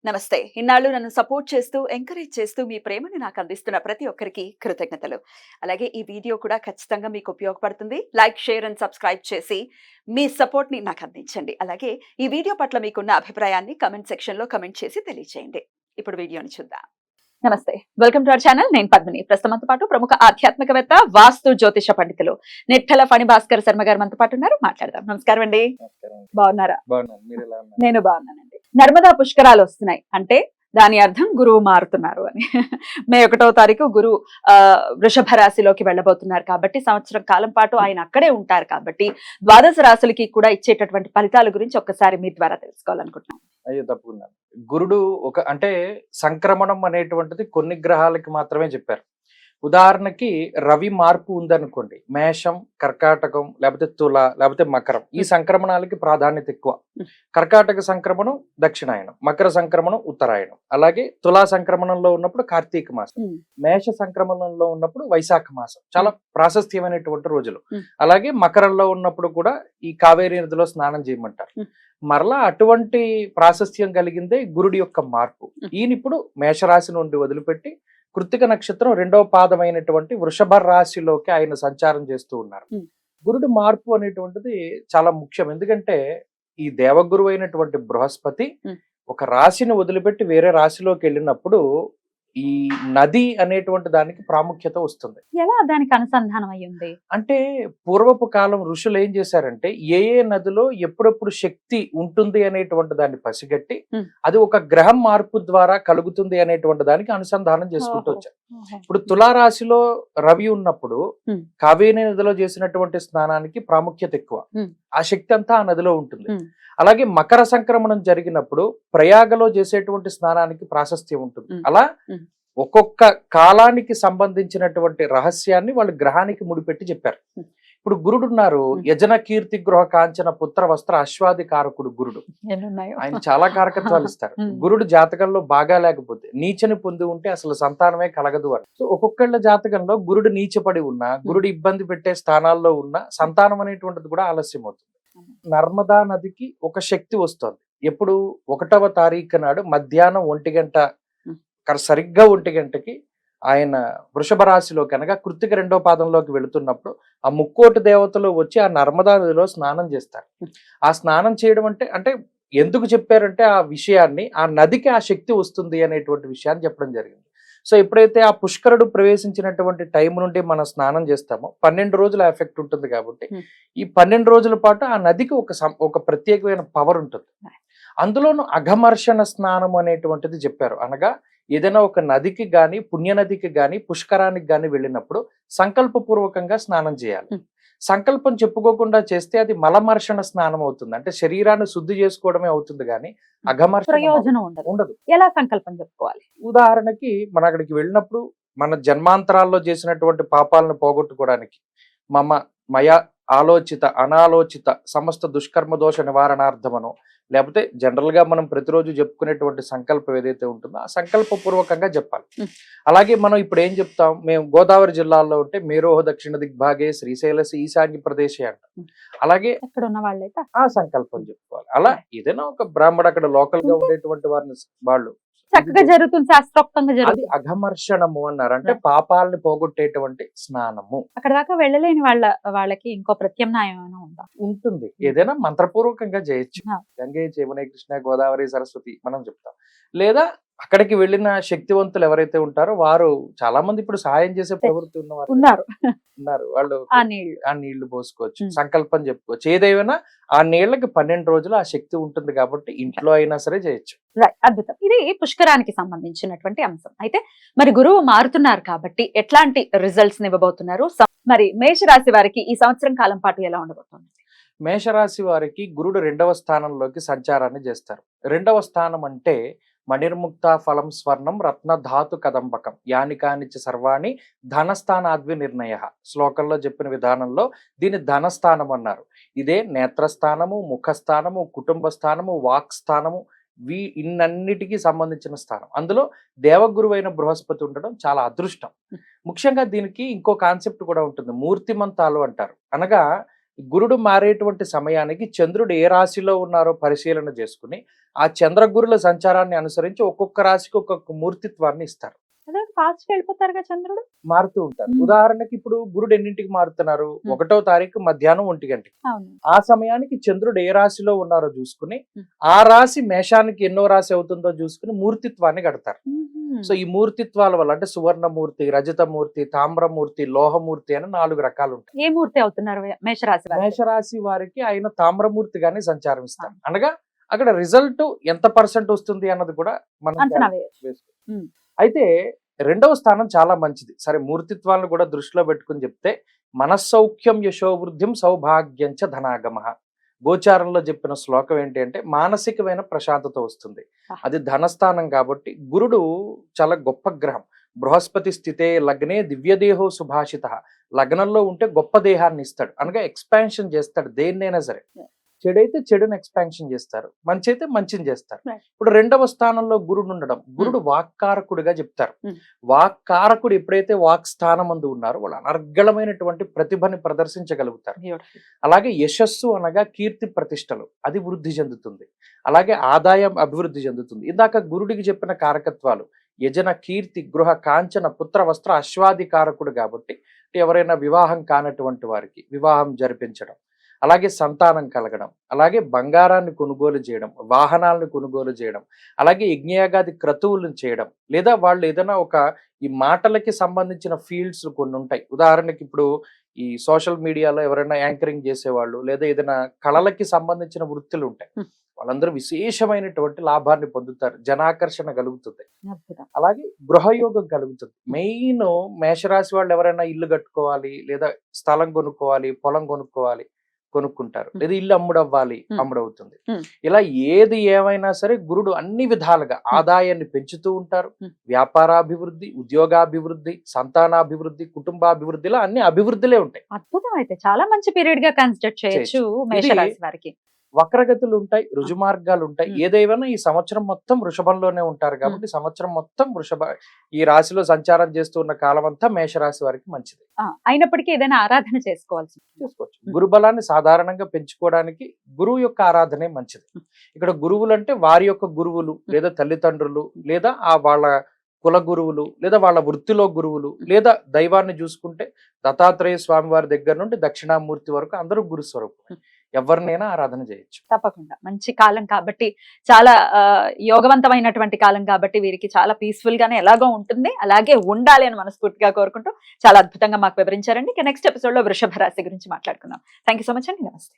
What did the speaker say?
నమస్తే. ఇన్నాళ్ళు నన్ను సపోర్ట్ చేస్తూ, ఎంకరేజ్ చేస్తూ మీ ప్రేమని నాకు అందిస్తున్న ప్రతి ఒక్కరికి కృతజ్ఞతలు. అలాగే ఈ వీడియో కూడా ఖచ్చితంగా మీకు ఉపయోగపడుతుంది. లైక్, షేర్ అండ్ సబ్స్క్రైబ్ చేసి మీ సపోర్ట్‌ని నాకు అందించండి. అలాగే ఈ వీడియో పట్ల మీకున్న అభిప్రాయాన్ని కామెంట్ సెక్షన్‌లో కామెంట్ చేసి తెలియజేయండి. ఇప్పుడు వీడియోని చూద్దాం. నమస్తే. Welcome to our channel. నేను పద్మిని. ప్రస్తుతం మనతో పాటు ప్రముఖ ఆధ్యాత్మికవేత్త, వాస్తు జ్యోతిష పండితులు నెట్టెల ఫణి భాస్కర్ శర్మ గారు మనతో పాటు ఉన్నారు. మాట్లాడదాం. నమస్కారం అండి. బాగున్నారా? నేను బాగున్నానండి. నర్మదా పుష్కరాలు వస్తున్నాయి అంటే దాని అర్థం గురువు మారుతున్నారు అని. మే 1వ తారీఖు గురువు వృషభ రాశిలోకి వెళ్ళబోతున్నారు కాబట్టి సంవత్సరం కాలం పాటు ఆయన అక్కడే ఉంటారు కాబట్టి ద్వాదశ రాశులకి కూడా ఇచ్చేటటువంటి ఫలితాల గురించి ఒక్కసారి మీ ద్వారా తెలుసుకోవాలనుకుంటున్నాను. అయ్యో తప్పకుండా. గురుడు అంటే సంక్రమణం అనేటువంటిది కొన్ని గ్రహాలకి మాత్రమే చెప్పారు. ఉదాహరణకి రవి మార్పు ఉందనుకోండి, మేషం, కర్కాటకం, లేకపోతే తుల, లేకపోతే మకరం, ఈ సంక్రమణాలకి ప్రాధాన్యత ఎక్కువ. కర్కాటక సంక్రమణం దక్షిణాయనం, మకర సంక్రమణం ఉత్తరాయణం, అలాగే తులా సంక్రమణంలో ఉన్నప్పుడు కార్తీక మాసం, మేష సంక్రమణంలో ఉన్నప్పుడు వైశాఖ మాసం, చాలా ప్రాశస్త్యమైనటువంటి రోజులు. అలాగే మకరంలో ఉన్నప్పుడు కూడా ఈ కావేరీ నదిలో స్నానం చేయమంటారు. మరలా అటువంటి ప్రాశస్త్యం కలిగిందే గురుడి యొక్క మార్పు. ఈయన ఇప్పుడు మేషరాశి నుండి వదిలిపెట్టి కృత్తిక నక్షత్రం 2వ పాదమైనటువంటి వృషభ రాశిలోకి ఆయన సంచారం చేస్తూ ఉన్నారు. గురుడు మార్పు అనేటువంటిది చాలా ముఖ్యం. ఎందుకంటే ఈ దేవగురు అయినటువంటి బృహస్పతి ఒక రాశిని వదిలిపెట్టి వేరే రాశిలోకి వెళ్ళినప్పుడు ఈ నది అనేటువంటి దానికి ప్రాముఖ్యత వస్తుంది. ఎలా దానికి అనుసంధానం అయ్యింది అంటే పూర్వపు కాలం ఋషులు ఏం చేశారంటే ఏ నదిలో ఎప్పుడెప్పుడు శక్తి ఉంటుంది అనేటువంటి దాన్ని పసిగట్టి అది ఒక గ్రహం మార్పు ద్వారా కలుగుతుంది అనేటువంటి దానికి అనుసంధానం చేసుకుంటూ వచ్చారు. ఇప్పుడు తులారాశిలో రవి ఉన్నప్పుడు కావేరీ నదిలో చేసినటువంటి స్నానానికి ప్రాముఖ్యత ఎక్కువ. ఆ శక్తి అంతా ఆ నదిలో ఉంటుంది. అలాగే మకర సంక్రమణం జరిగినప్పుడు ప్రయాగలో చేసేటువంటి స్నానానికి ప్రాశస్త్యం ఉంటుంది. అలా ఒక్కొక్క కాలానికి సంబంధించినటువంటి రహస్యాన్ని వాళ్ళు గ్రహానికి ముడిపెట్టి చెప్పారు. ఇప్పుడు గురుడు ఉన్నారు, యజన కీర్తి గృహ కాంచన పుత్ర వస్త్ర అశ్వాది కారకుడు గురుడు. ఆయన చాలా కారకత్వాలు ఇస్తారు. గురుడు జాతకంలో బాగా లేకపోతే నీచని పొంది ఉంటే అసలు సంతానమే కలగదు అని. సో ఒక్కొక్కళ్ళ జాతకంలో గురుడు నీచపడి ఉన్నా, గురుడు ఇబ్బంది పెట్టే స్థానాల్లో ఉన్న సంతానం అనేటువంటిది కూడా ఆలస్యం అవుతుంది. నర్మదా నదికి ఒక శక్తి వస్తుంది. ఎప్పుడు 1వ తారీఖు నాడు మధ్యాహ్నం 1 గంట, సరిగ్గా 1 గంటకి ఆయన వృషభ రాశిలోకి అనగా కృత్తిక 2వ పాదంలోకి వెళుతున్నప్పుడు ఆ ముక్కోటి దేవతలు వచ్చి ఆ నర్మదా నదిలో స్నానం చేస్తారు. ఆ స్నానం చేయడం అంటే ఎందుకు చెప్పారంటే ఆ విషయాన్ని, ఆ నదికి ఆ శక్తి వస్తుంది అనేటువంటి విషయాన్ని చెప్పడం జరిగింది. సో ఎప్పుడైతే ఆ పుష్కరుడు ప్రవేశించినటువంటి టైం నుండి మనం స్నానం చేస్తామో 12 రోజుల ఎఫెక్ట్ ఉంటుంది కాబట్టి ఈ 12 రోజుల పాటు ఆ నదికి ఒక ప్రత్యేకమైన పవర్ ఉంటుంది. అందులోనూ అఘమర్షణ స్నానం అనేటువంటిది చెప్పారు. అనగా ఏదైనా ఒక నదికి గాని, పుణ్యనదికి గాని, పుష్కరానికి గాని వెళ్ళినప్పుడు సంకల్పపూర్వకంగా స్నానం చేయాలి. సంకల్పం చెప్పుకోకుండా చేస్తే అది మలమర్షణ స్నానం అవుతుంది. అంటే శరీరాన్ని శుద్ధి చేసుకోవడమే అవుతుంది కానీ అఘమర్షణ ప్రయోజనం ఉండదు. ఎలా సంకల్పం చెప్పుకోవాలి? ఉదాహరణకి మనం అక్కడికి వెళ్ళినప్పుడు మన జన్మాంతరాల్లో చేసినటువంటి పాపాలను పోగొట్టుకోవడానికి మయ ఆలోచిత అనాలోచిత సమస్త దుష్కర్మ దోష నివారణార్థమనో, లేకపోతే జనరల్ గా మనం ప్రతిరోజు చెప్పుకునేటువంటి సంకల్పం ఏదైతే ఉంటుందో ఆ సంకల్ప పూర్వకంగా చెప్పాలి. అలాగే మనం ఇప్పుడు ఏం చెప్తాం, మేము గోదావరి జిల్లాలో ఉంటే మేరోహ దక్షిణ దిగ్భాగే శ్రీశైలసి ఈశాన్య ప్రదేశే అంటాం. అలాగే అక్కడ ఉన్న వాళ్ళైతే ఆ సంకల్పం చెప్పుకోవాలి. అలా ఏదైనా ఒక బ్రాహ్మడు అక్కడ లోకల్ గా ఉండేటువంటి వారిని వాళ్ళు చక్కగా జరుగుతుంది, శాస్త్రోక్తంగా జరుగుతుంది. అది అఘమర్షణము అన్నారు. అంటే పాపాలని పోగొట్టేటువంటి స్నానము. అక్కడ దాకా వెళ్ళలేని వాళ్ళకి ఇంకో ప్రత్యామ్నాయం ఉందా? ఉంటుంది. ఏదైనా మంత్రపూర్వకంగా చేయొచ్చు. గంగే యమునే కృష్ణ గోదావరి సరస్వతి మనం చెప్తాం. లేదా అక్కడికి వెళ్ళిన శక్తివంతులు ఎవరైతే ఉంటారో వారు చాలా మంది ఇప్పుడు సహాయం చేసే ప్రవృత్తి ఉన్నారు. వాళ్ళు ఆ నీళ్లు పోసుకోవచ్చు, సంకల్పం చెప్పుకోవచ్చు. ఏదైనా ఆ నీళ్లకి 12 రోజులు ఆ శక్తి ఉంటుంది కాబట్టి ఇంట్లో అయినా సరే చేయొచ్చు. అద్భుతం. ఇది పుష్కరానికి సంబంధించినటువంటి అంశం. అయితే మరి గురువు మారుతున్నారు కాబట్టి ఎట్లాంటి రిజల్ట్స్ ఇవ్వబోతున్నారు? మరి మేషరాశి వారికి ఈ సంవత్సరం కాలం పాటు ఎలా ఉండబోతుంది? మేషరాశి వారికి గురుడు 2వ స్థానంలోకి సంచారాన్ని చేస్తారు. 2వ స్థానం అంటే మణిర్ముక్త ఫలం స్వర్ణం రత్నధాతు కదంబకం యానికానిచ సర్వాణి ధనస్థానాద్వి నిర్ణయ. శ్లోకంలో చెప్పిన విధానంలో దీని ధనస్థానం అన్నారు. ఇదే నేత్రస్థానము, ముఖస్థానము, కుటుంబ స్థానము, వాక్ స్థానము, ఇన్నన్నిటికీ సంబంధించిన స్థానం. అందులో దేవగురువైన బృహస్పతి ఉండడం చాలా అదృష్టం. ముఖ్యంగా దీనికి ఇంకో కాన్సెప్ట్ కూడా ఉంటుంది, మూర్తిమంతాలు అంటారు. అనగా గురుడు మారేటువంటి సమయానికి చంద్రుడు ఏ రాశిలో ఉన్నారో పరిశీలన చేసుకుని ఆ చంద్రగురుల సంచారాన్ని అనుసరించి ఒక్కొక్క రాశికి ఒక్కొక్క మూర్తిత్వాన్ని ఇస్తారు, అదే ఫాస్ట్ వెళ్ళిపోతారుగా చంద్రుడు. మారుతూ ఉంటారు. మ్మ్. ఉదాహరణకి ఇప్పుడు గురుడు ఎన్నింటికి మారుతున్నారు? 1వ తారీఖు మధ్యాహ్నం 1 గంటకి. అవును. ఆ సమయానికి చంద్రుడు ఏ రాశిలో ఉన్నారో చూసుకుని మ్మ్. ఆ రాశి మేషానికి ఎన్నో రాశి అవుతుందో చూసుకుని మూర్తిత్వాన్ని కడతారు. మ్మ్. సో ఈ మూర్తిత్వాల వల్ల అంటే సువర్ణమూర్తి, రజతమూర్తి, తామ్రమూర్తి, లోహమూర్తి అని 4 రకాలు ఉంటాయి. ఏ మూర్తి అవుతున్నారు మేషరాశి వారు? మేషరాశి వారికి ఆయన తామ్రమూర్తిగానే సంచారం ఇస్తారు. అనగా అక్కడ రిజల్ట్ ఎంత పర్సెంట్ వస్తుంది అన్నది కూడా మనం అంచనా వేయొచ్చు. వేసుకోవచ్చు. మ్మ్. అయితే 2వ స్థానం చాలా మంచిది. సరే, మూర్తిత్వాలను కూడా దృష్టిలో పెట్టుకుని చెప్తే మనస్సౌఖ్యం యశోవృద్ధిం సౌభాగ్యం చ ధనాగమ. గోచారంలో చెప్పిన శ్లోకం ఏంటి అంటే మానసికమైన ప్రశాంతత వస్తుంది. అది ధనస్థానం కాబట్టి గురుడు చాలా గొప్ప గ్రహం. బృహస్పతి స్థితే లగ్నే దివ్యదేహో సుభాషిత. లగ్నంలో ఉంటే గొప్ప దేహాన్ని ఇస్తాడు, అనగా ఎక్స్పాన్షన్ చేస్తాడు దేన్నైనా సరే. చెడైతే చెడుని ఎక్స్పాన్షన్ చేస్తారు, మంచి అయితే మంచిని చేస్తారు. Right. ఇప్పుడు 2వ స్థానంలో గురుడు ఉండడం, గురుడు వాక్కారకుడిగా చెప్తారు. వాక్కారకుడు ఎప్పుడైతే వాక్ స్థానం అందు ఉన్నారో వాళ్ళు అనర్గళమైనటువంటి ప్రతిభని ప్రదర్శించగలుగుతారు. Beautiful. అలాగే యశస్సు అనగా కీర్తి ప్రతిష్టలు అది వృద్ధి చెందుతుంది. అలాగే ఆదాయం అభివృద్ధి చెందుతుంది. ఇందాక గురుడికి చెప్పిన కారకత్వాలు యజన, కీర్తి, గృహ, కాంచన, పుత్ర, వస్త్ర, అశ్వాది కారకుడు కాబట్టి ఎవరైనా వివాహం కానటువంటి వారికి వివాహం జరిపించడం, అలాగే సంతానం కలగడం, అలాగే బంగారాన్ని కొనుగోలు చేయడం, వాహనాలను కొనుగోలు చేయడం, అలాగే యజ్ఞయాగాది క్రతువులను చేయడం, లేదా వాళ్ళు ఏదైనా ఈ మాటలకి సంబంధించిన ఫీల్డ్స్ కొన్ని ఉంటాయి. ఉదాహరణకి ఇప్పుడు ఈ సోషల్ మీడియాలో ఎవరైనా యాంకరింగ్ చేసేవాళ్ళు, లేదా ఏదైనా కళలకి సంబంధించిన వృత్తులు ఉంటాయి, వాళ్ళందరూ విశేషమైనటువంటి లాభాన్ని పొందుతారు, జనాకర్షణ కలుగుతుంది. అద్భుతం. అలాగే గృహయోగం కలుగుతుంది. మెయిన్ మేషరాశి వాళ్ళు ఎవరైనా ఇల్లు కట్టుకోవాలి, లేదా స్థలం కొనుక్కోవాలి, పొలం కొనుక్కుంటారు, లేదా ఇల్లు అమ్ముడవ్వాలి, అమ్ముడవుతుంది. ఇలా ఏది ఏమైనా సరే గురుడు అన్ని విధాలుగా ఆదాయాన్ని పెంచుతూ ఉంటారు. వ్యాపారాభివృద్ధి, ఉద్యోగాభివృద్ధి, సంతానాభివృద్ధి, కుటుంబాభివృద్ధిలో అన్ని అభివృద్ధిలే ఉంటాయి. అద్భుతం. అయితే చాలా మంచి పీరియడ్ గా కన్సిడర్ చేయొచ్చు మేషరాశి వారికి. వక్రగతులు ఉంటాయి, రుజుమార్గాలు ఉంటాయి. ఏదేమైనా ఈ సంవత్సరం మొత్తం వృషభంలోనే ఉంటారు కాబట్టి సంవత్సరం మొత్తం ఈ రాశిలో సంచారం చేస్తూ ఉన్న కాలం అంతా మేషరాశి వారికి మంచిది. అయినప్పటికీ ఏదైనా ఆరాధన చేసుకోవచ్చు. గురుబలాన్ని సాధారణంగా పెంచుకోవడానికి గురువు యొక్క ఆరాధనే మంచిది. ఇక్కడ గురువులు అంటే వారి యొక్క గురువులు, లేదా తల్లిదండ్రులు, లేదా వాళ్ళ కుల గురువులు, లేదా వాళ్ళ వృత్తిలో గురువులు, లేదా దైవాన్ని చూసుకుంటే దత్తాత్రేయ స్వామి వారి దగ్గర నుండి దక్షిణామూర్తి వరకు అందరూ గురు స్వరూపం. ఎవరినైనా ఆరాధన చేయొచ్చు. తప్పకుండా మంచి కాలం కాబట్టి, చాలా యోగవంతమైనటువంటి కాలం కాబట్టి వీరికి చాలా పీస్ఫుల్ గానే ఎలాగో ఉంటుంది, అలాగే ఉండాలి అని మనస్ఫూర్తిగా కోరుకుంటూ చాలా అద్భుతంగా మాకు వివరించారండి. నెక్స్ట్ ఎపిసోడ్ లో వృషభ రాశి గురించి మాట్లాడుకుందాం. థ్యాంక్ యూ సో మచ్ అండి. నమస్తే.